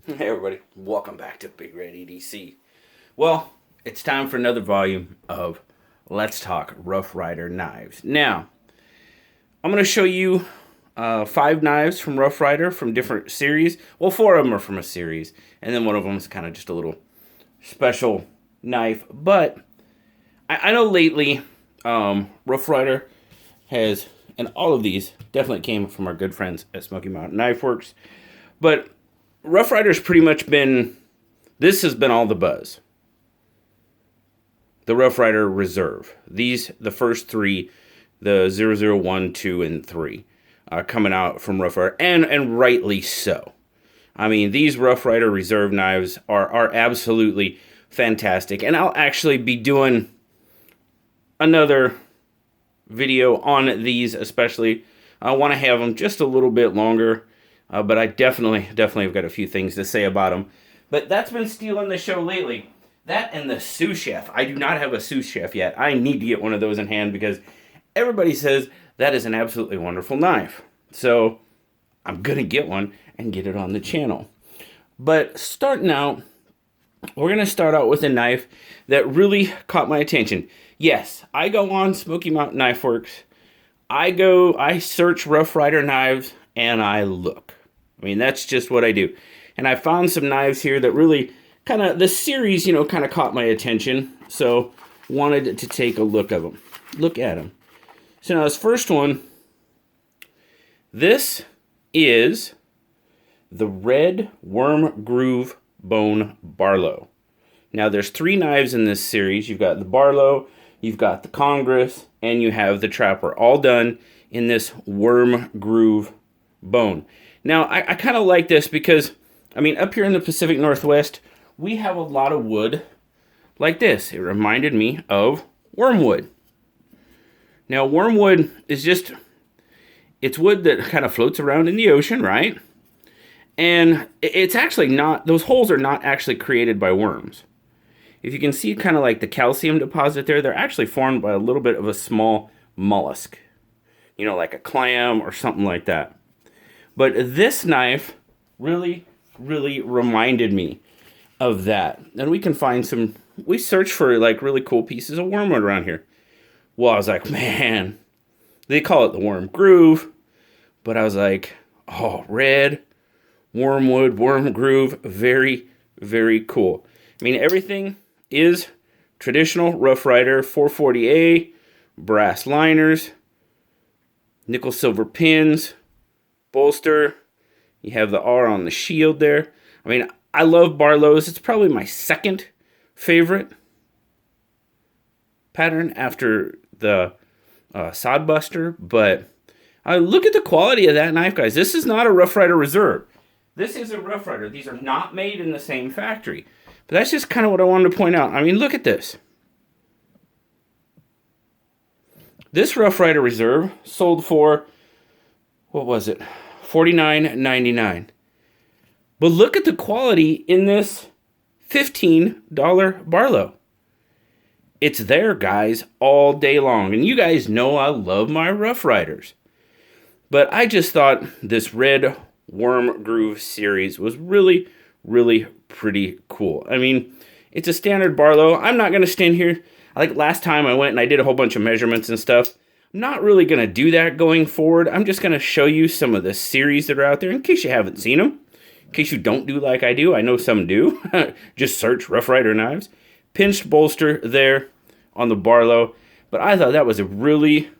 Hey everybody, welcome back to BigRedEDC. Well, it's time for another volume of Let's Talk Rough Ryder Knives. Now, I'm going to show you 5 knives from Rough Ryder from different series. Well, 4 of them are from a series, and then one of them is kind of just a little special knife. But I know lately Rough Ryder has, and all of these definitely came from our good friends at Smoky Mountain Knife Works, but Rough Ryder's pretty much been, this has been all the buzz. The Rough Ryder Reserve. These, the first 3, the 001, 2, and 3, coming out from Rough Ryder, and rightly so. I mean, these Rough Ryder Reserve knives are absolutely fantastic, and I'll actually be doing another video on these especially. I want to have them just a little bit longer. But I definitely have got a few things to say about them. But that's been stealing the show lately. That and the sous chef. I do not have a sous chef yet. I need to get one of those in hand because everybody says that is an absolutely wonderful knife. So I'm going to get one and get it on the channel. But starting out, we're going to start out with a knife that really caught my attention. Yes, I go on Smoky Mountain Knife Works. I search Rough Ryder knives and I look. I mean, that's just what I do. And I found some knives here that really kind of, the series, kind of caught my attention. So, wanted to take a look at them. So now this first one, this is the Red Worm Groove Bone Barlow. Now, there's 3 knives in this series. You've got the Barlow, you've got the Congress, and you have the Trapper, all done in this worm groove bone. Now, I kind of like this because, I mean, up here in the Pacific Northwest, we have a lot of wood like this. It reminded me of wormwood. Now, wormwood is just, it's wood that kind of floats around in the ocean, right? And it's actually not, those holes are not actually created by worms. If you can see kind of like the calcium deposit there, they're actually formed by a little bit of a small mollusk. Like a clam or something like that. But this knife really reminded me of that. And we can find we searched for like really cool pieces of wormwood around here. Well, I was like, man, they call it the worm groove. But I was like, oh, red, wormwood, worm groove, very, very cool. I mean, everything is traditional Rough Ryder 440A, brass liners, nickel silver pins, bolster. You have the R on the shield there. I mean, I love Barlows. It's probably my second favorite pattern after the Sodbuster. But look at the quality of that knife, guys. This is not a Rough Ryder Reserve. This is a Rough Ryder. These are not made in the same factory. But that's just kind of what I wanted to point out. I mean, look at this. This Rough Ryder Reserve sold for, what was it? $49.99. But look at the quality in this $15 Barlow. It's there, guys, all day long. And you guys know I love my Rough Ryders. But I just thought this Red Worm Groove series was really pretty cool. I mean, it's a standard Barlow. I'm not going to stand here. Like last time I went and I did a whole bunch of measurements and stuff. I'm not really going to do that going forward. I'm just going to show you some of the series that are out there in case you haven't seen them. In case you don't do like I do. I know some do. Just search Rough Ryder knives. Pinched bolster there on the Barlow. But I thought that was a really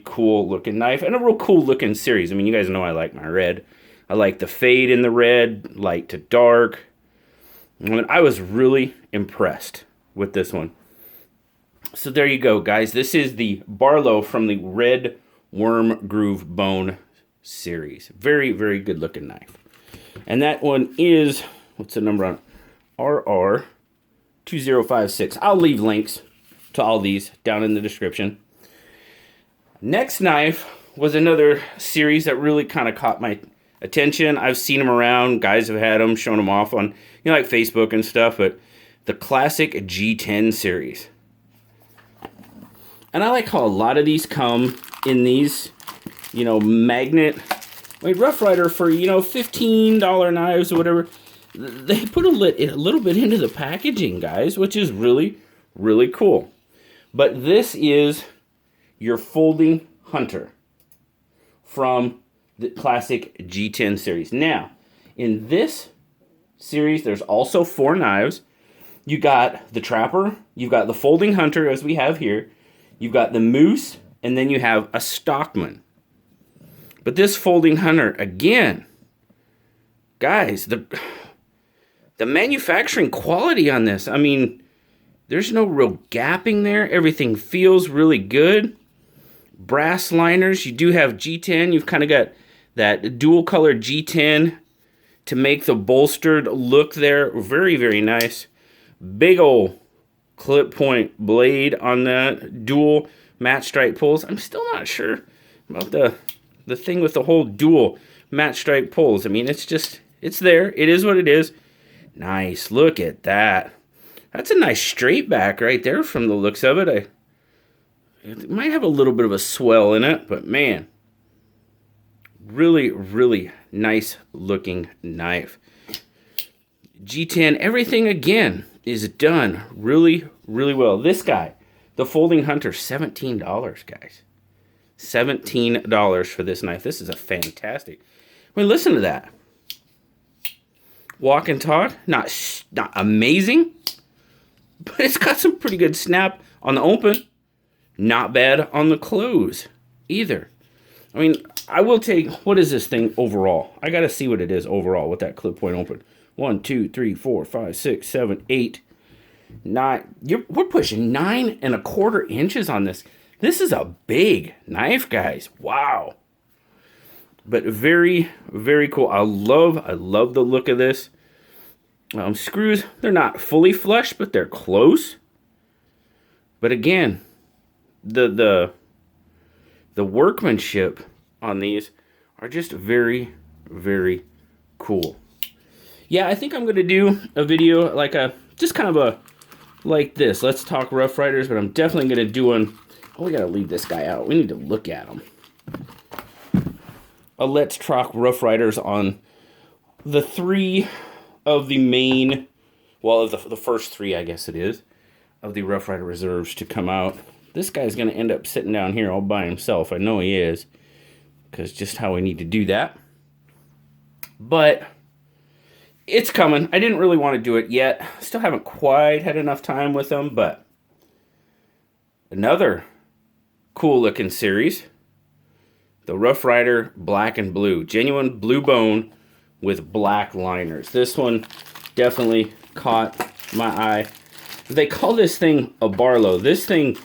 cool looking knife and a real cool looking series. I mean, you guys know I like my red. I like the fade in the red, light to dark. I mean, I was really impressed with this one. So there you go, guys. This is the Barlow from the Red Worm Groove Bone series. Very good looking knife. And that one is, what's the number on it? RR2056. I'll leave links to all these down in the description. Next knife was another series that really kind of caught my attention. I've seen them around. Guys have had them, shown them off on, like Facebook and stuff. But the classic G10 series. And I like how a lot of these come in these, magnet. I mean, Rough Ryder for, $15 knives or whatever. they put a little bit into the packaging, guys, which is really, really cool. But this is your folding hunter from the classic G10 series. Now, in this series, there's also 4 knives. You got the Trapper, you've got the folding hunter, as we have here, you've got the Moose, and then you have a Stockman. But this folding hunter, again, guys, the manufacturing quality on this, I mean, there's no real gapping there. Everything feels really good. Brass liners. You do have G10. You've kind of got that dual color G10 to make the bolstered look there. Very, very nice. Big old clip point blade on that. Dual match strike pulls. I'm still not sure about the thing with the whole dual match strike pulls. I mean, it's there. It is what it is. Nice. Look at that. That's a nice straight back right there from the looks of it. It might have a little bit of a swell in it, but man, really, really nice looking knife. G10, everything again is done really, really well. This guy, the folding hunter, $17, guys. $17 for this knife. This is a fantastic. I mean, listen to that. Walk and talk, not amazing, but it's got some pretty good snap on the open. Not bad on the close either. I mean, I will take, what is this thing overall? I got to see what it is overall with that clip point open. 1, 2, 3, 4, 5, 6, 7, 8, 9. We're pushing 9¼ inches on this. This is a big knife, guys. Wow. But very, very cool. I love the look of this. Screws, they're not fully flush, but they're close. But again, the workmanship on these are just very, very cool. Yeah, I think I'm going to do a video like like this. Let's talk Rough Riders, but I'm definitely going to do one. Oh, we got to leave this guy out. We need to look at him. Let's talk Rough Riders on the 3 of the main, well, the first 3, I guess it is, of the Rough Ryder Reserves to come out. This guy's going to end up sitting down here all by himself. I know he is, because just how we need to do that. But it's coming. I didn't really want to do it yet. Still haven't quite had enough time with them, but another cool looking series. The Rough Ryder Black and Blue. Genuine blue bone with black liners. This one definitely caught my eye. They call this thing a Barlow. This thing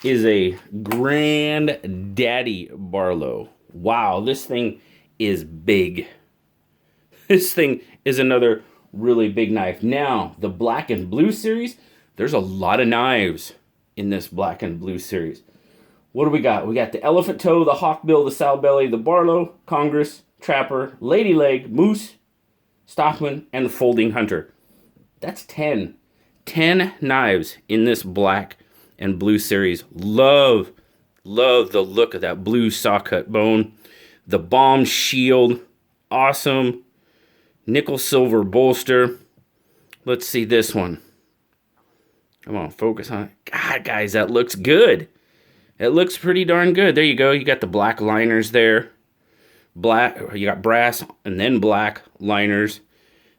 is a Granddaddy Barlow. Wow, this thing is big. This thing is another really big knife. Now, the Black and Blue series, there's a lot of knives in this Black and Blue series. What do we got? We got the Elephant Toe, the Hawkbill, the Sow Belly, the Barlow, Congress, Trapper, Lady Leg, Moose, Stockman, and the Folding Hunter. That's 10. 10 knives in this Black and Blue series. Love the look of that blue saw cut bone. The bomb shield. Awesome. Nickel silver bolster. Let's see this one. Come on, focus on it. God, guys, that looks good. It looks pretty darn good. There you go. You got the black liners there. Black, you got brass and then black liners.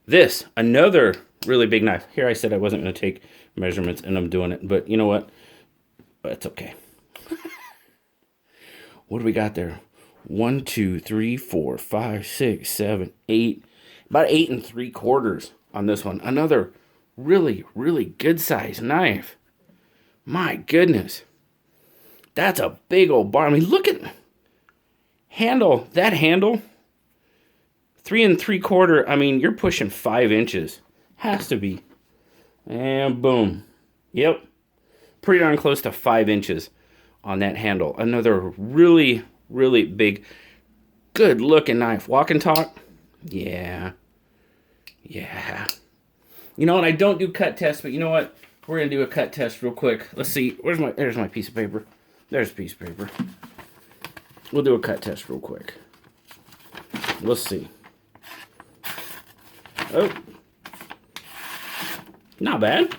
This, another really big knife. Here I said I wasn't going to take measurements, and I'm doing it. But you know what? It's okay. What do we got there? 1, 2, 3, 4, 5, 6, 7, 8. About 8 3/4 on this one. Another really, really good size knife. My goodness. That's a big old bar. I mean, look at handle. That handle, 3 3/4. I mean, you're pushing 5 inches. Has to be. And boom. Yep. Pretty darn close to 5 inches on that handle. Another really, really big, good looking knife. Walk and talk. Yeah. Yeah. You know what? I don't do cut tests, but you know what? We're going to do a cut test real quick. Let's see. There's my piece of paper. There's a piece of paper. We'll do a cut test real quick. Let's see. Oh, Not bad.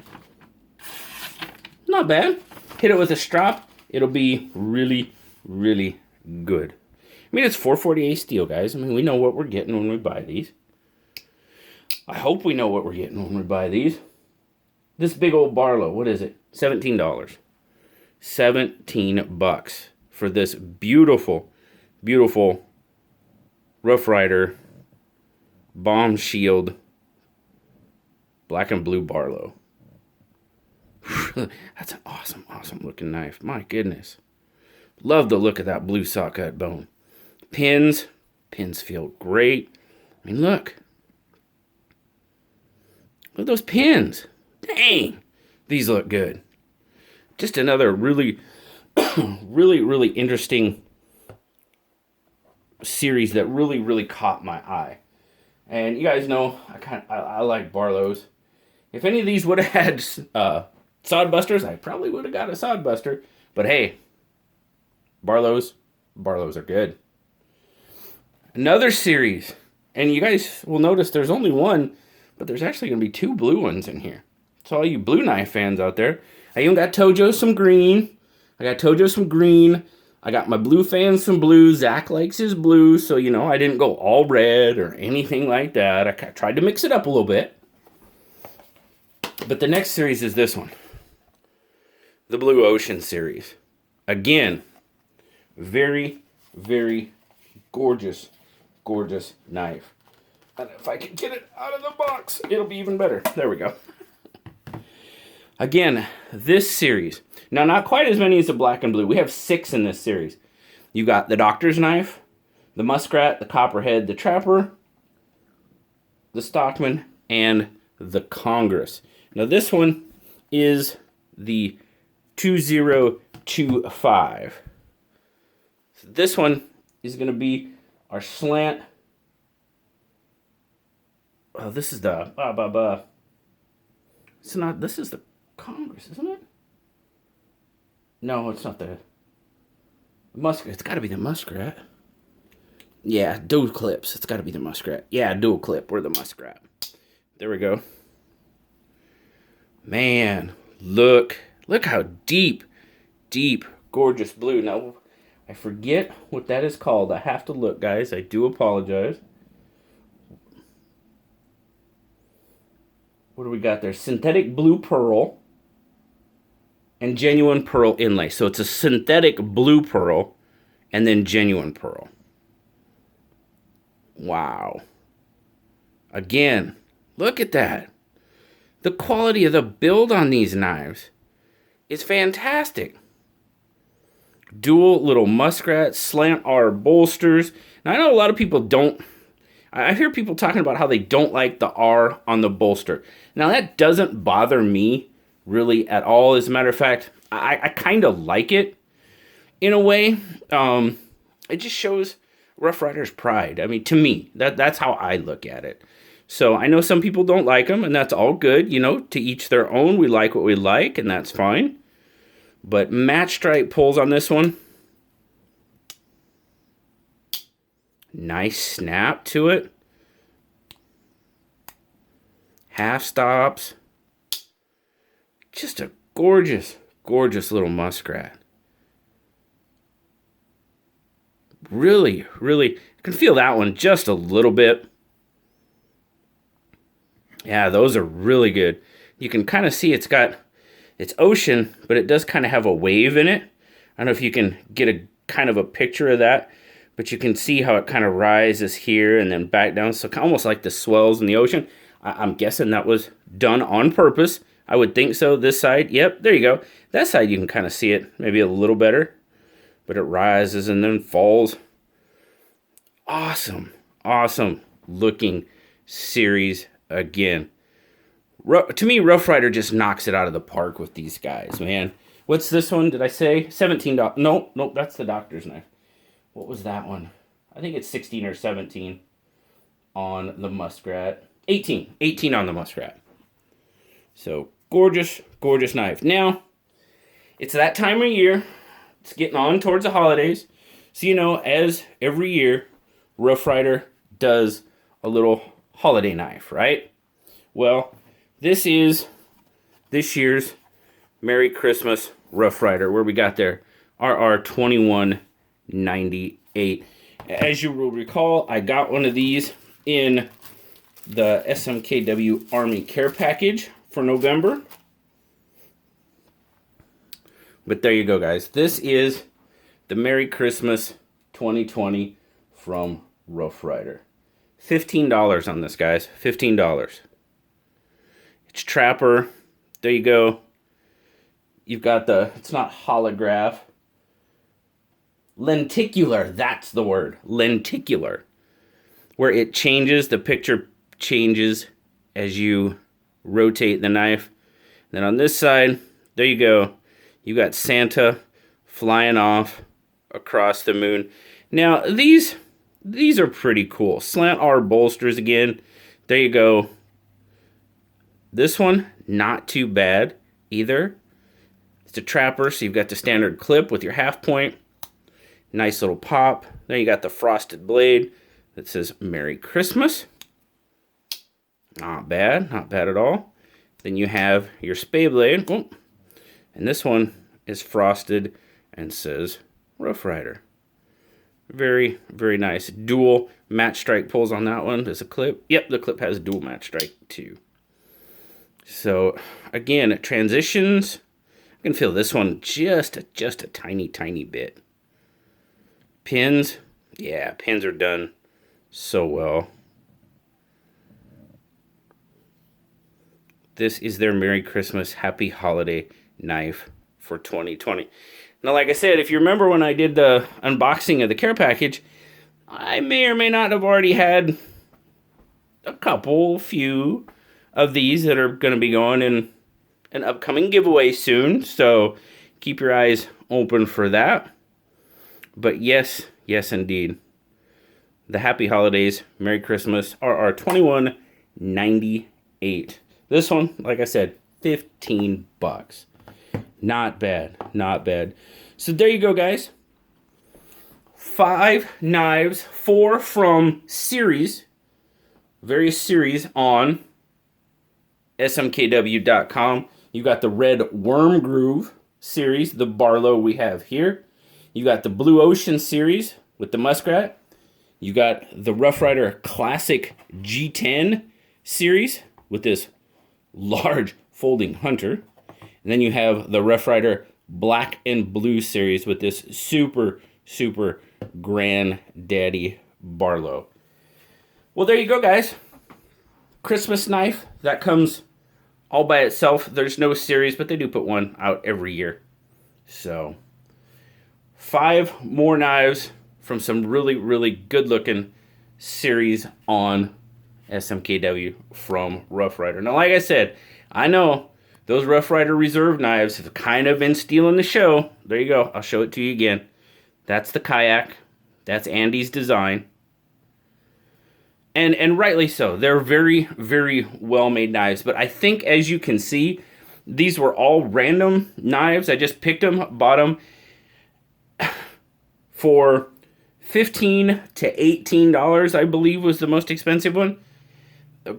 Not bad. Hit it with a strap. It'll be really, really good. I mean, it's 448 steel, guys. I mean, we know what we're getting when we buy these. I hope we know what we're getting when we buy these. This big old Barlow, what is it? $17. 17 bucks for this beautiful, beautiful Rough Ryder Bomb Shield black and blue Barlow. That's an awesome, awesome looking knife. My goodness. Love the look of that blue saw cut bone. Pins feel great. I mean, look. Look at those pins. Dang. These look good. Just another really, really interesting series that really caught my eye. And you guys know I like Barlows. If any of these would have had Sodbusters, I probably would have got a Sodbuster. But hey, Barlows are good. Another series, and you guys will notice there's only one, but there's actually going to be two blue ones in here. So all you blue knife fans out there, I even got Tojo some green. I got my blue fans some blue. Zach likes his blue, so you know I didn't go all red or anything like that. I tried to mix it up a little bit. But the next series is this one. The Blue Ocean series. Again, very, very gorgeous, gorgeous knife. And if I can get it out of the box, it'll be even better. There we go. Again, this series. Now, not quite as many as the black and blue. We have 6 in this series. You got the Doctor's Knife, the Muskrat, the Copperhead, the Trapper, the Stockman, and the Congress. Now, this one is the 2025. So this one is going to be our slant. Oh, this is the It's not. This is the Congress, isn't it? No, it's not the Muskrat. It's got to be the Muskrat. Yeah, dual clips. It's got to be the Muskrat. Yeah, dual clip. We're the Muskrat. There we go. Man, look how deep, gorgeous blue. Now, I forget what that is called. I have to look, guys. I do apologize. What do we got there? Synthetic blue pearl and genuine pearl inlay. So it's a synthetic blue pearl and then genuine pearl. Wow. Again, look at that. The quality of the build on these knives is fantastic. Dual little Muskrat slant R bolsters. Now, I know a lot of people don't. I hear people talking about how they don't like the R on the bolster. Now, that doesn't bother me really at all. As a matter of fact, I kind of like it in a way. It just shows Rough Ryder's pride. I mean, to me, that's how I look at it. So I know some people don't like them, and that's all good. You know, to each their own. We like what we like, and that's fine. But match stripe pulls on this one. Nice snap to it. Half stops. Just a gorgeous, gorgeous little Muskrat. Really, you can feel that one just a little bit. Yeah, those are really good. You can kind of see it's ocean, but it does kind of have a wave in it. I don't know if you can get a kind of a picture of that, but you can see how it kind of rises here and then back down. So almost like the swells in the ocean. I'm guessing that was done on purpose. I would think so. This side, yep, there you go. That side you can kind of see it maybe a little better, but it rises and then falls. Awesome looking series again. To me, Rough Ryder just knocks it out of the park with these guys, man. What's this one? Did I say $17? No, that's the Doctor's Knife. What was that one? I think it's 16 or 17 on the Muskrat. 18 on the Muskrat. So, gorgeous knife. Now, it's that time of year. It's getting on towards the holidays. So, you know, as every year, Rough Ryder does a little holiday knife, right? Well, this is this year's Merry Christmas Rough Ryder. Where we got there? RR 2198. As you will recall, I got one of these in the SMKW Army Care Package for November. But there you go, guys. This is the Merry Christmas 2020 from Rough Ryder. $15 on this, guys. $15. It's Trapper. There you go. You've got the, it's not holograph. Lenticular, that's the word. Lenticular. Where it changes, the picture changes as you rotate the knife. Then on this side, there you go. You got Santa flying off across the moon. Now, these are pretty cool. Slant R bolsters again. There you go. This one, not too bad either. It's a Trapper, so you've got the standard clip with your half point. Nice little pop. Then you got the frosted blade that says Merry Christmas. Not bad, not bad at all. Then you have your spay blade. Oh, and this one is frosted and says Rough Ryder. Very, very nice. Dual match strike pulls on that one. There's a clip. Yep, the clip has dual match strike too. So, again, transitions. I can feel this one just a tiny, tiny bit. Pins. Yeah, pins are done so well. This is their Merry Christmas, Happy Holiday knife for 2020. Now, like I said, if you remember when I did the unboxing of the care package, I may or may not have already had a few of these that are going to be going in an upcoming giveaway soon. So keep your eyes open for that. But yes, yes indeed. The Happy Holidays, Merry Christmas, RR 2198. This one, like I said, $15. Not bad, not bad. So there you go, guys. 5 knives, 4 from series, various series on smkw.com. You got the red Worm Groove series, the Barlow we have here. You got the Blue Ocean series with the Muskrat. You got the Rough Ryder Classic G10 series with this large folding hunter. And then you have the Rough Ryder Black and Blue series with this super, super granddaddy Barlow. Well, there you go, guys. Christmas knife. That comes all by itself. There's no series, but they do put one out every year. So, 5 more knives from some really, really good-looking series on SMKW from Rough Ryder. Now, like I said, I know those Rough Ryder Reserve knives have kind of been stealing the show. There you go. I'll show it to you again. That's the kayak. That's Andy's design. And rightly so. They're very, very well-made knives. But I think, as you can see, these were all random knives. I just picked them, bought them for $15 to $18, I believe, was the most expensive one.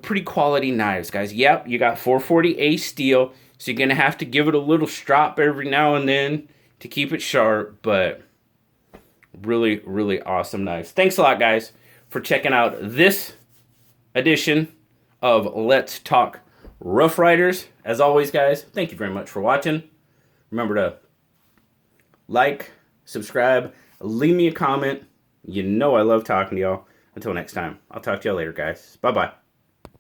Pretty quality knives, guys. Yep, you got 440A steel, so you're going to have to give it a little strop every now and then to keep it sharp, but really, really awesome knives. Thanks a lot, guys, for checking out this edition of Let's Talk Rough Riders. As always, guys, thank you very much for watching. Remember to like, subscribe, leave me a comment. You know I love talking to y'all. Until next time, I'll talk to y'all later, guys. Bye-bye.